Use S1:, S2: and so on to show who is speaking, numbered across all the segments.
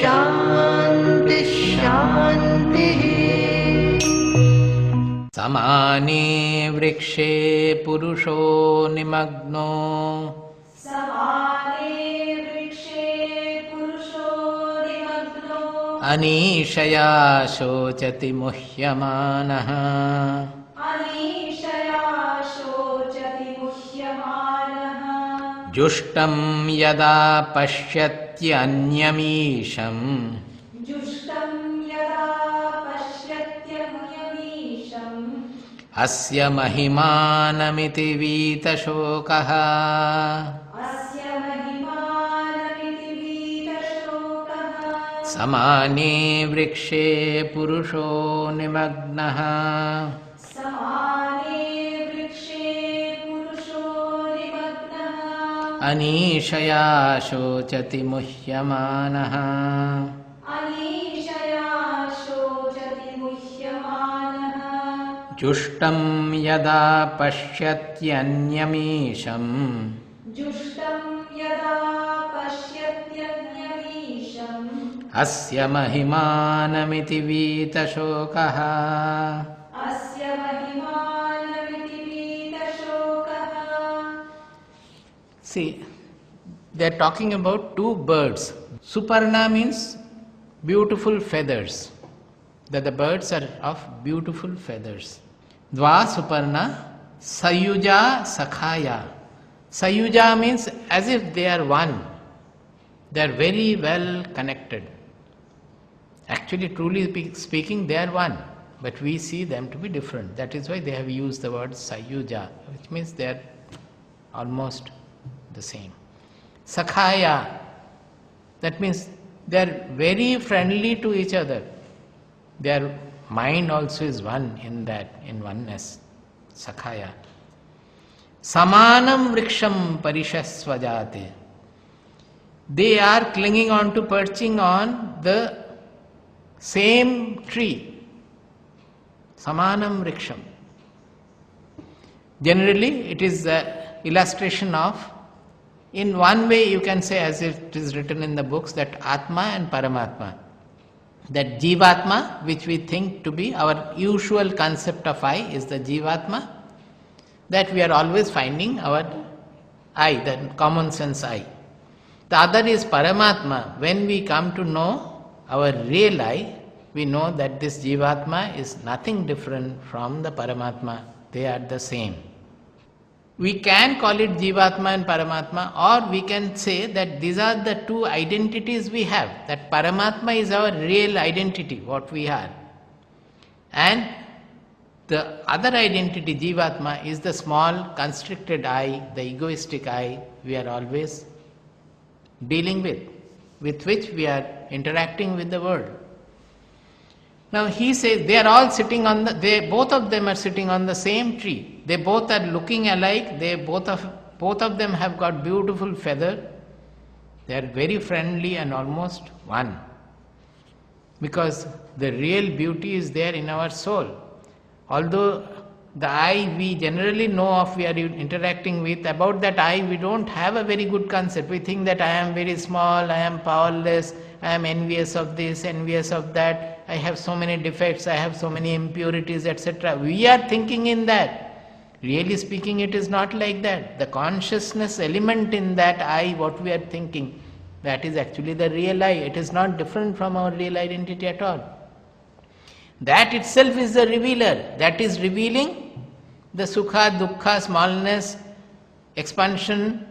S1: शांति शांति। समाने वृक्षे पुरुषो निमग्नो अनीशया शोचति मुह्यमानः। जुष्टं यदा पश्यत्यन्यमीशम् अस्य महिमानमिति वीतशोकः। समाने वृक्षे पुरुषो निमग्नः अनीशया शोचति मुह्यमानः। जुष्टं यदा पश्यत्यन्यमीशम् अस्य महिमानमिति वीतशोकः। See, they are talking about two birds. Suparna means beautiful feathers. That the birds are of beautiful feathers. Dva Suparna, Sayuja Sakhaya. Sayuja means as if they are one. They are very well connected. Actually, truly speaking, they are one. But we see them to be different. That is why they have used the word Sayuja, which means they are almost the same. Sakhaya, that means they are very friendly to each other. Their mind also is one in that, in oneness. Sakhaya. Samanam vriksham parishasvajate. They are clinging on to, perching on the same tree. Samanam vriksham. Generally, it is the illustration of, in one way you can say, as it is written in the books, that Atma and Paramatma. That Jivatma, which we think to be our usual concept of I, is the Jivatma. That we are always finding our I, the common sense I. The other is Paramatma. When we come to know our real I, we know that this Jivatma is nothing different from the Paramatma. They are the same. We can call it Jivatma and Paramatma, or we can say that these are the two identities we have. That Paramatma is our real identity, what we are. And the other identity, Jivatma, is the small constricted I, the egoistic I we are always dealing with which we are interacting with the world. Now he says they are all sitting on both of them are sitting on the same tree. They both are looking alike. Both of them have got beautiful feather. They are very friendly and almost one. Because the real beauty is there in our soul. Although the I we generally know of, we are interacting with, about that I we don't have a very good concept. We think that I am very small, I am powerless, I am envious of this, envious of that, I have so many defects, I have so many impurities, etc. We are thinking in that. Really speaking, it is not like that. The consciousness element in that I, what we are thinking, that is actually the real I. It is not different from our real identity at all. That itself is the revealer. That is revealing the sukha, dukkha, smallness, expansion,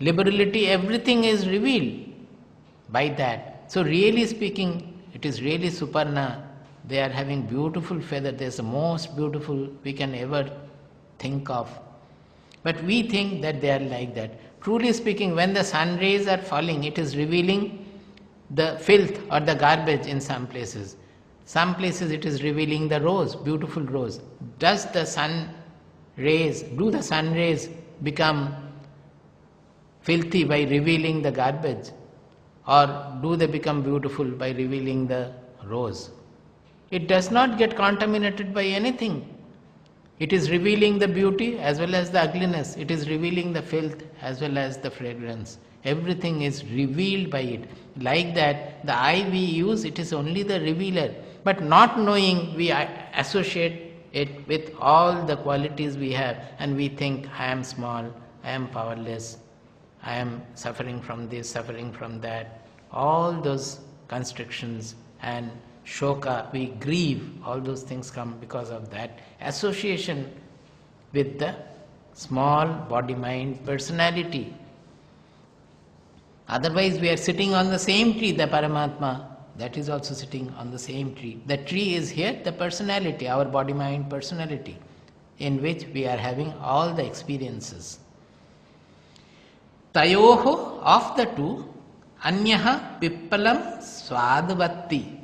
S1: liberality, everything is revealed by that. So really speaking, it is really Suparna. They are having beautiful feather. They are the most beautiful we can ever think of. But we think that they are like that. Truly speaking, when the sun rays are falling, it is revealing the filth or the garbage in some places. Some places it is revealing the rose, beautiful rose. Do the sun rays become filthy by revealing the garbage? Or do they become beautiful by revealing the rose? It does not get contaminated by anything. It is revealing the beauty as well as the ugliness. It is revealing the filth as well as the fragrance. Everything is revealed by it. Like that, the eye we use, it is only the revealer. But not knowing, we associate it with all the qualities we have, and we think, I am small, I am powerless, I am suffering from this, suffering from that. All those constrictions and shoka, we grieve, all those things come because of that association with the small body-mind personality. Otherwise we are sitting on the same tree, the Paramatma, that is also sitting on the same tree. The tree is here, the personality, our body-mind personality, in which we are having all the experiences. Tayoho, of the two, anyaha pippalam swadvatti.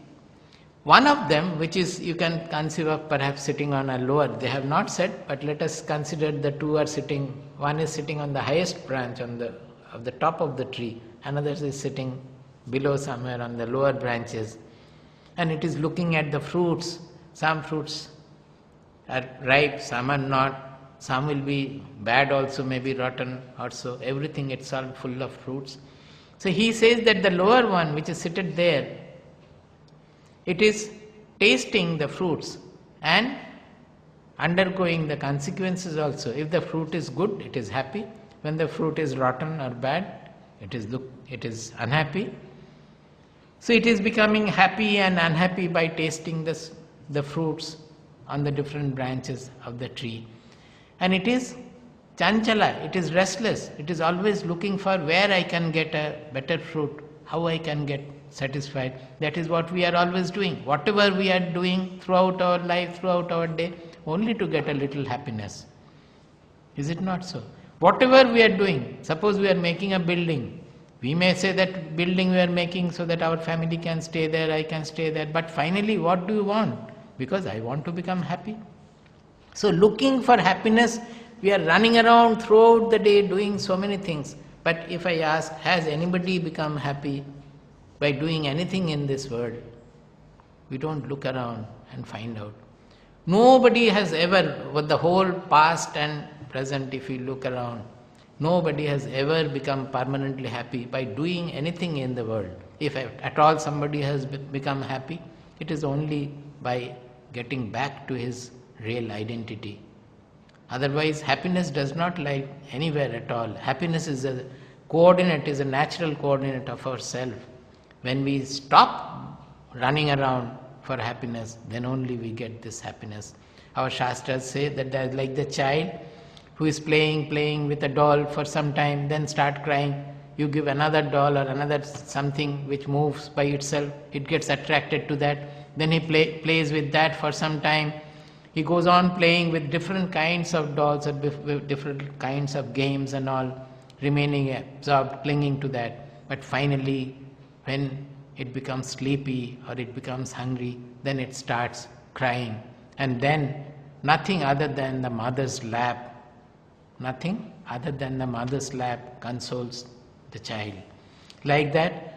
S1: One of them, which is, you can conceive of perhaps sitting on a lower, they have not said, but let us consider the two are sitting, one is sitting on the highest branch of the top of the tree, another is sitting below somewhere on the lower branches, and it is looking at the fruits. Some fruits are ripe, some are not, some will be bad also, maybe rotten also, everything it's all full of fruits. So he says that the lower one which is seated there, it is tasting the fruits and undergoing the consequences also. If the fruit is good, it is happy. When the fruit is rotten or bad, it is unhappy. So it is becoming happy and unhappy by tasting the fruits on the different branches of the tree. And it is chanchala, it is restless, it is always looking for where I can get a better fruit, how I can get satisfied. That is what we are always doing. Whatever we are doing throughout our life, throughout our day, only to get a little happiness. Is it not so? Whatever we are doing, suppose we are making a building, we may say that building we are making so that our family can stay there, I can stay there, but finally what do you want? Because I want to become happy. So looking for happiness, we are running around throughout the day doing so many things. But if I ask, has anybody become happy by doing anything in this world? We don't look around and find out. Nobody has ever, with the whole past and present, if you look around, nobody has ever become permanently happy by doing anything in the world. If at all somebody has become happy, it is only by getting back to his real identity. Otherwise, happiness does not lie anywhere at all. Happiness is a coordinate, is a natural coordinate of ourself. When we stop running around for happiness, then only we get this happiness. Our Shastras say that they are like the child who is playing with a doll for some time, then start crying. You give another doll or another something which moves by itself, it gets attracted to that. Then he plays with that for some time. He goes on playing with different kinds of dolls or with different kinds of games and all, remaining absorbed, clinging to that. But finally, when it becomes sleepy or it becomes hungry, then it starts crying. And then nothing other than the mother's lap, nothing other than the mother's lap consoles the child. Like that,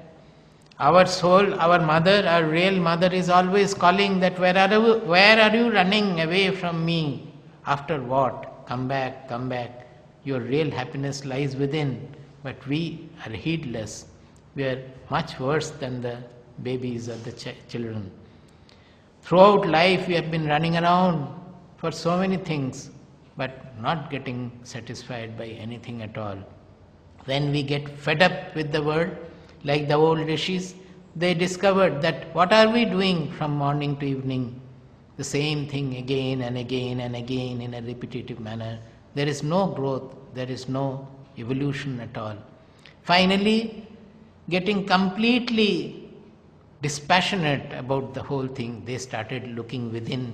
S1: our soul, our mother, our real mother is always calling that where are you running away from me? After what? Come back, come back. Your real happiness lies within. But we are heedless. We are much worse than the babies or the children. Throughout life we have been running around for so many things, but not getting satisfied by anything at all. When we get fed up with the world, like the old rishis, they discovered that what are we doing from morning to evening? The same thing again and again and again in a repetitive manner. There is no growth, there is no evolution at all. Finally, getting completely dispassionate about the whole thing, they started looking within.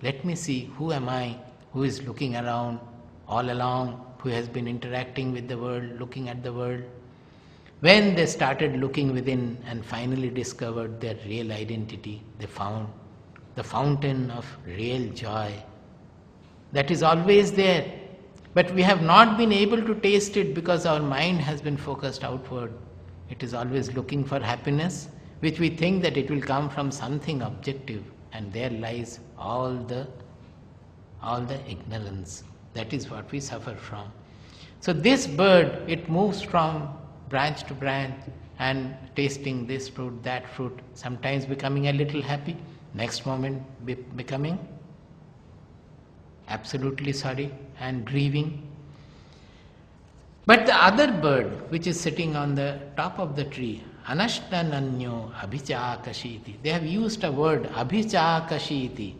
S1: Let me see, who am I who is looking around all along, who has been interacting with the world, looking at the world. When they started looking within and finally discovered their real identity, they found the fountain of real joy. That is always there. But we have not been able to taste it because our mind has been focused outward. It is always looking for happiness, which we think that it will come from something objective, and there lies all the ignorance. That is what we suffer from. So this bird, it moves from branch to branch and tasting this fruit, that fruit, sometimes becoming a little happy, next moment becoming absolutely sorry and grieving. But the other bird which is sitting on the top of the tree, Anashtananyo abhichakashiti. They have used a word, abhichakashiti.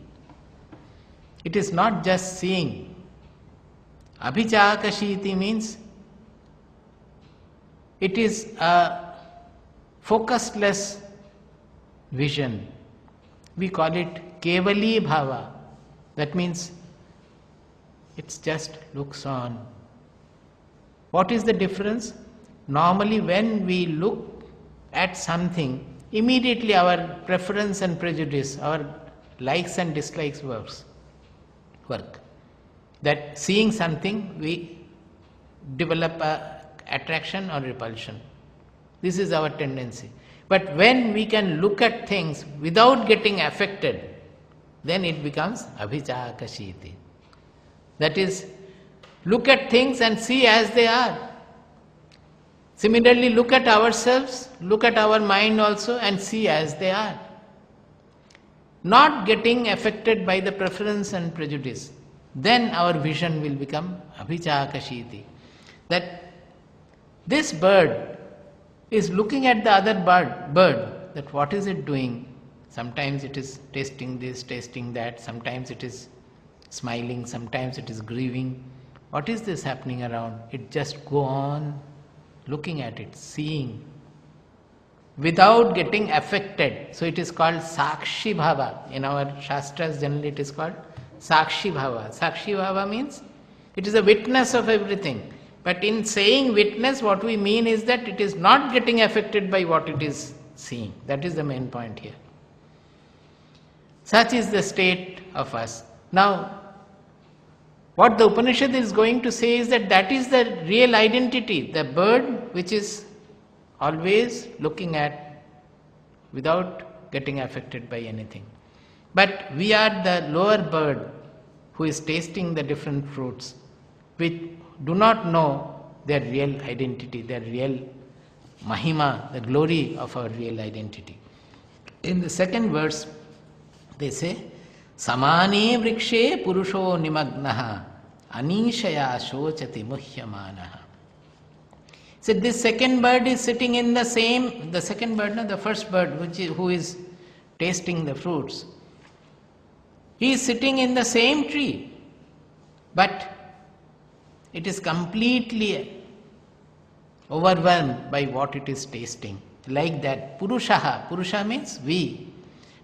S1: It is not just seeing. Abhichakashiti means it is a focusless vision. We call it kevali bhava. That means it just looks on. What is the difference? Normally when we look at something, immediately our preference and prejudice, our likes and dislikes work. That seeing something, we develop a attraction or repulsion. This is our tendency. But when we can look at things without getting affected, then it becomes abhichakashiti. That is, look at things and see as they are. Similarly, look at ourselves, look at our mind also and see as they are. Not getting affected by the preference and prejudice. Then our vision will become abhichakashiti. That this bird is looking at the other bird, that what is it doing? Sometimes it is tasting this, tasting that, sometimes it is smiling, sometimes it is grieving. What is this happening around? It just go on looking at it, seeing, without getting affected. So it is called sakshi bhava. In our shastras generally it is called sakshi bhava. Sakshi bhava means it is a witness of everything. But in saying witness, what we mean is that it is not getting affected by what it is seeing. That is the main point here. Such is the state of us. Now, what the Upanishad is going to say is that that is the real identity, the bird which is always looking at without getting affected by anything. But we are the lower bird who is tasting the different fruits, which do not know their real identity, their real mahima, the glory of our real identity. In the second verse, they say, Samane vrikshe purusho nimagnaha anishaya shochati muhyamanaha. So this second bird is sitting in the same, the second bird, no, the first bird who is tasting the fruits. He is sitting in the same tree, but it is completely overwhelmed by what it is tasting. Like that, Purushaha. Purusha means we.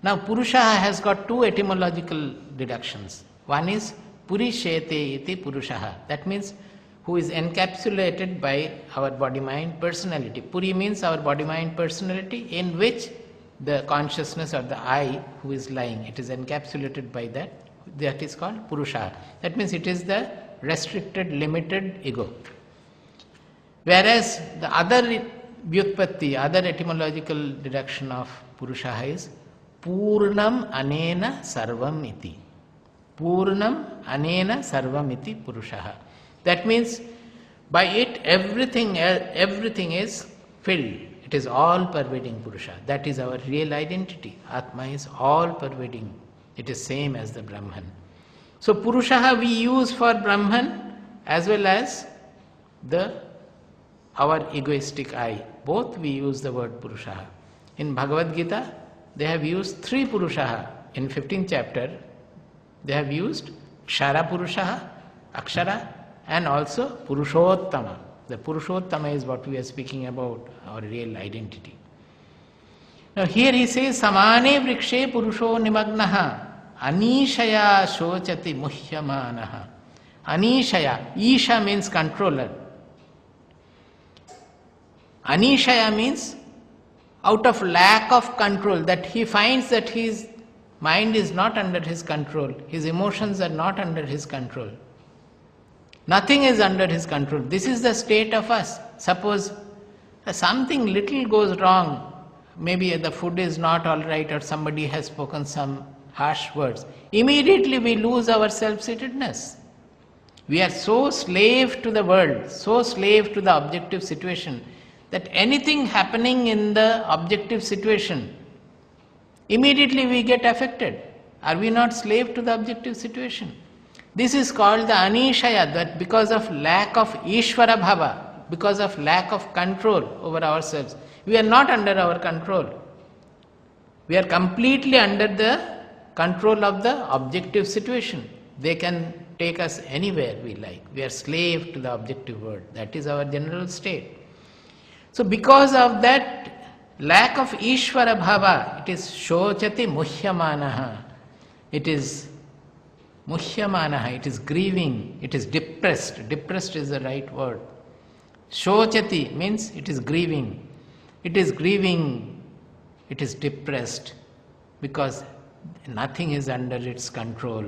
S1: Now, Purushaha has got two etymological deductions. One is Purishete iti Purushaha. That means who is encapsulated by our body-mind personality. Puri means our body-mind personality in which the consciousness or the I who is lying, it is encapsulated by that. That is called Purushaha. That means it is the restricted, limited ego. Whereas the other vyutpatti, other etymological deduction of Purushaha is Purnam anena sarvam iti. Purnam anena sarvam iti Purushaha. That means by it everything is filled. It is all pervading Purusha. That is our real identity. Atma is all pervading. It is same as the Brahman. So Purushaha we use for Brahman as well as our egoistic I. Both we use the word Purushaha. In Bhagavad Gita, they have used three Purushaha. In 15th chapter, they have used Kshara Purushaha, Akshara, and also Purushottama. The Purushottama is what we are speaking about, our real identity. Now here he says, Samane vrikshe purusho nimagnaha anishaya shochati muhyamanaha. Anishaya, Isha means controller. Anishaya means out of lack of control, that he finds that his mind is not under his control, his emotions are not under his control. Nothing is under his control. This is the state of us. Suppose something little goes wrong, maybe the food is not all right or somebody has spoken some harsh words. Immediately we lose our self-centeredness. We are so slave to the world, so slave to the objective situation, that anything happening in the objective situation, immediately we get affected. Are we not slave to the objective situation? This is called the anishaya, that because of lack of Ishvara bhava, because of lack of control over ourselves, we are not under our control. We are completely under the control of the objective situation. They can take us anywhere we like. We are slave to the objective world. That is our general state. So because of that lack of Ishvara bhava, it is shochati muhyamanaha. It is muhyamanaha, it is grieving, it is depressed. Depressed is the right word. Shochati means it is grieving. It is grieving, it is depressed because nothing is under its control.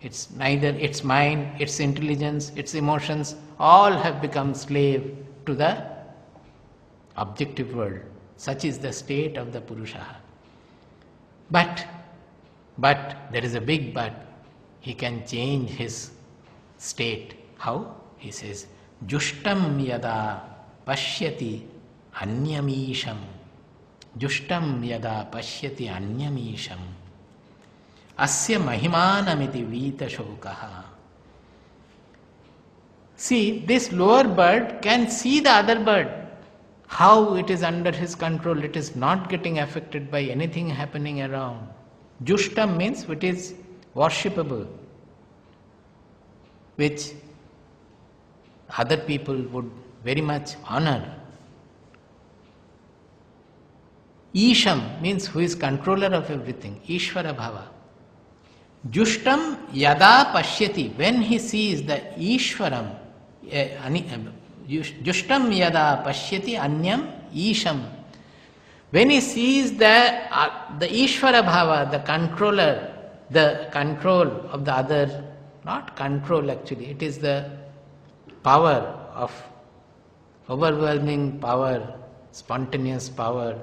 S1: It's neither its mind, its intelligence, its emotions, all have become slave to the objective world. Such is the state of the Purusha. But there is a big but. He can change his state. How? He says, Jushtam yada pashyati anyamisham. Jushtam yada pashyati anyamisham. Asya mahimanamiti vita shokaha. See, this lower bird can see the other bird. How it is under his control. It is not getting affected by anything happening around. Jushtam means it is worshipable, which other people would very much honor. Isham means who is controller of everything, Ishvara bhava. Jushtam yada pashyati, when he sees the Ishvaram, Jushtam yada pashyati anyam isham, when he sees the Ishvara bhava, the controller, the control of the other, not control actually, it is the power of overwhelming power, spontaneous power,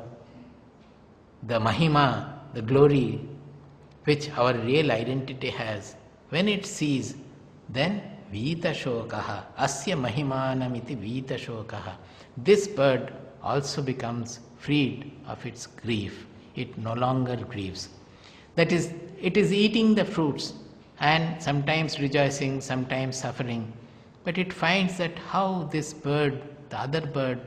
S1: the mahima, the glory which our real identity has. When it sees, then vita shokaha, asya mahimanamiti vita shokaha. This bird also becomes freed of its grief. It no longer grieves. That is, it is eating the fruits and sometimes rejoicing, sometimes suffering. But it finds that how this bird, the other bird,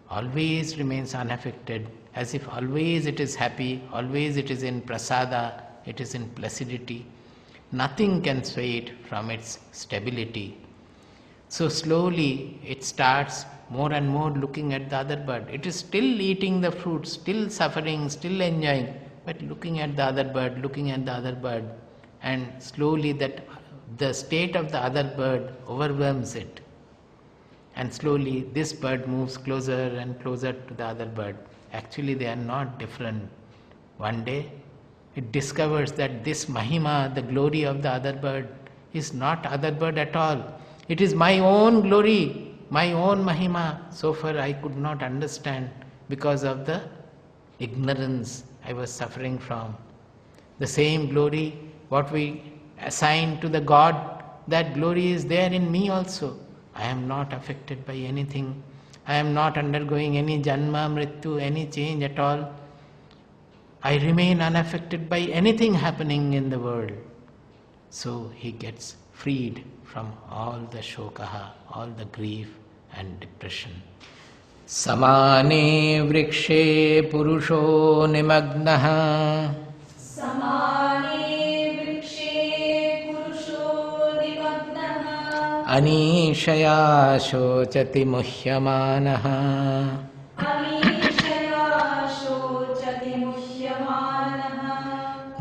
S1: always remains unaffected, as if always it is happy, always it is in prasada, it is in placidity. Nothing can sway it from its stability. So slowly it starts more and more looking at the other bird. It is still eating the fruit, still suffering, still enjoying, but looking at the other bird, looking at the other bird, and slowly that the state of the other bird overwhelms it. And slowly this bird moves closer and closer to the other bird. Actually they are not different. One day it discovers that this mahima, the glory of the other bird, is not other bird at all. It is my own glory, my own mahima. So far I could not understand because of the ignorance I was suffering from. The same glory, what we assign to the God, that glory is there in me also. I am not affected by anything. I am not undergoing any janma, mrityu, any change at all. I remain unaffected by anything happening in the world. So he gets freed from all the shokaha, all the grief and depression. Samane vrikshe purusho nimagnaha.
S2: Samane vrikshe purusho nimagnaha.
S1: Anishaya shochati muhyamanaha.
S2: Anishaya shochati muhyamanaha.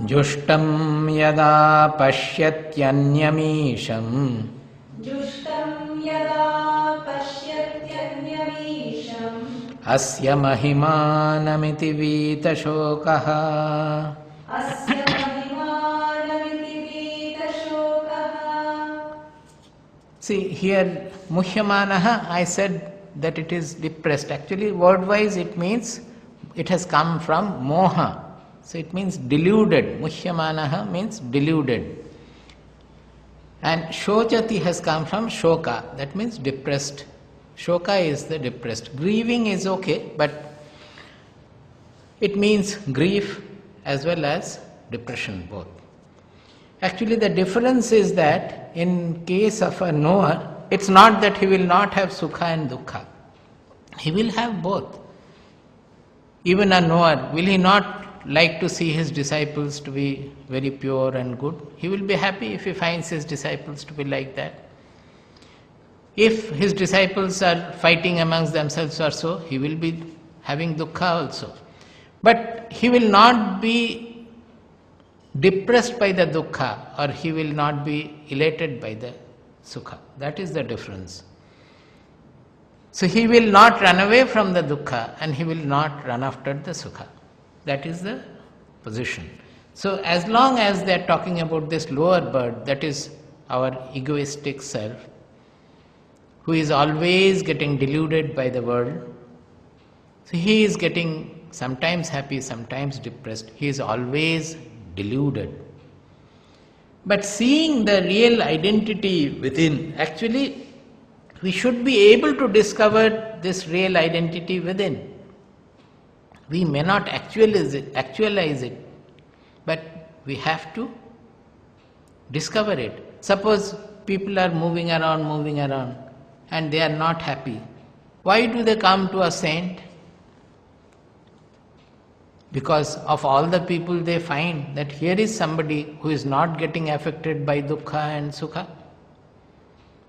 S1: Jushtam yada pasyatyanyamisham.
S2: Jushtam yada pasyatyanyamisham.
S1: Asya mahimanamiti vita shokaha.
S2: Asya mahimanamiti vita shokaha.
S1: See here, muhyamanaha, I said that it is depressed. Actually, word-wise it means, it has come from moha. So it means deluded. Muhyamanaha means deluded. And shochati has come from shoka. That means depressed, Shoka is the depressed. Grieving is okay, but it means grief as well as depression both. Actually, the difference is that in case of a knower, it's not that he will not have sukha and dukkha. He will have both. Even a knower, will he not like to see his disciples to be very pure and good? He will be happy if he finds his disciples to be like that. If his disciples are fighting amongst themselves or so, he will be having dukkha also. But he will not be depressed by the dukkha, or he will not be elated by the sukha. That is the difference. So he will not run away from the dukkha and he will not run after the sukha. That is the position. So as long as they are talking about this lower bird, that is our egoistic self, who is always getting deluded by the world, so he is getting sometimes happy, sometimes depressed. He is always deluded. But seeing the real identity within, actually we should be able to discover this real identity within. We may not actualize it, but we have to discover it. Suppose people are moving around and they are not happy. Why do they come to a saint? Because of all the people they find that here is somebody who is not getting affected by dukkha and sukha.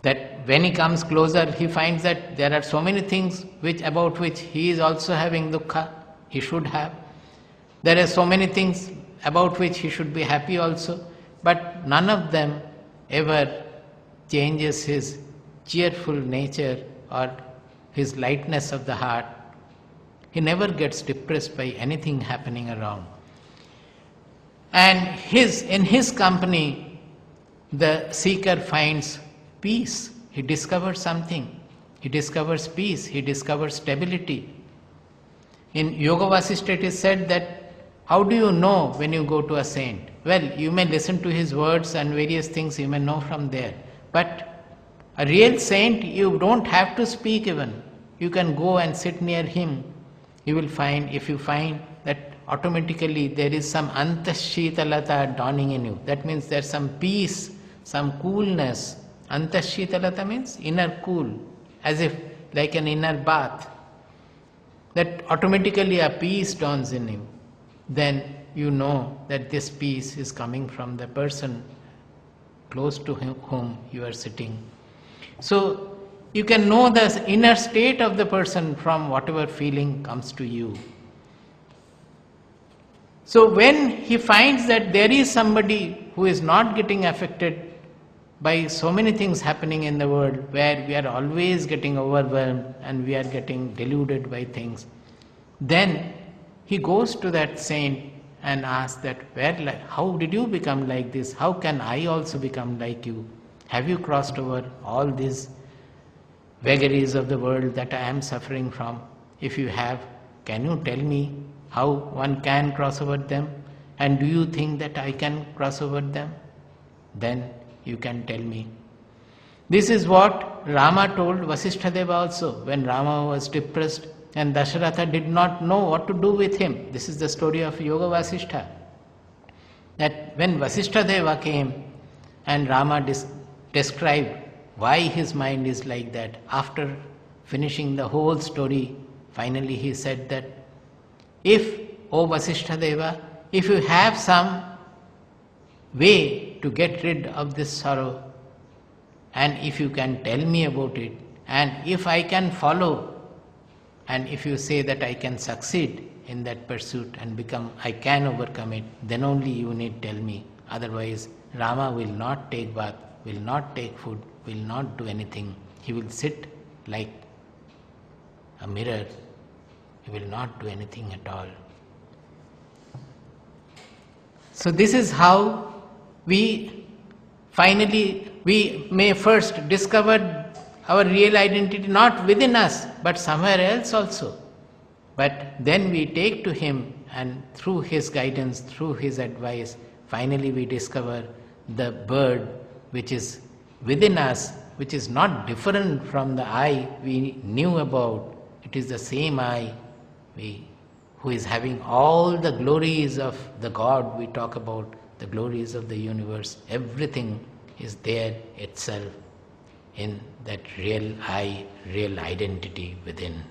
S1: That when he comes closer, he finds that there are so many things about which he is also having dukkha, he should have. There are so many things about which he should be happy also, but none of them ever changes his cheerful nature or his lightness of the heart. He never gets depressed by anything happening around. And in his company, the seeker finds peace. He discovers something. He discovers peace. He discovers stability. In Yoga Vasishtha it is said that how do you know when you go to a saint? Well, you may listen to his words and various things you may know from there. But a real saint, you don't have to speak even. You can go and sit near him. You will find, if you find that automatically there is some antashhitalata dawning in you. That means there's some peace, some coolness. Antashhitalata means inner cool, as if like an inner bath. That automatically a peace dawns in you. Then you know that this peace is coming from the person close to whom you are sitting. So you can know the inner state of the person from whatever feeling comes to you. So when he finds that there is somebody who is not getting affected by so many things happening in the world, where we are always getting overwhelmed and we are getting deluded by things, then he goes to that saint and asks that, how did you become like this? How can I also become like you? Have you crossed over all these vagaries of the world that I am suffering from? If you have, can you tell me how one can cross over them? And do you think that I can cross over them? Then you can tell me. This is what Rama told Vasishtha also when Rama was depressed and Dasharatha did not know what to do with him. This is the story of Yoga Vasishtha. That when Vasishtha came and Rama described why his mind is like that, after finishing the whole story, finally he said that, O Vasishtha, if you have some way to get rid of this sorrow, and if you can tell me about it, and if I can follow, and if you say that I can succeed in that pursuit and I can overcome it, then only you need tell me. Otherwise, Rama will not take bath, will not take food, will not do anything. He will sit like a mirror. He will not do anything at all. So this is how we may first discover our real identity not within us but somewhere else also. But then we take to him, and through his guidance, through his advice, finally we discover the bird which is within us, which is not different from the I we knew about. It is the same I who is having all the glories of the God we talk about, the glories of the universe. Everything is there itself in that real I, real identity within.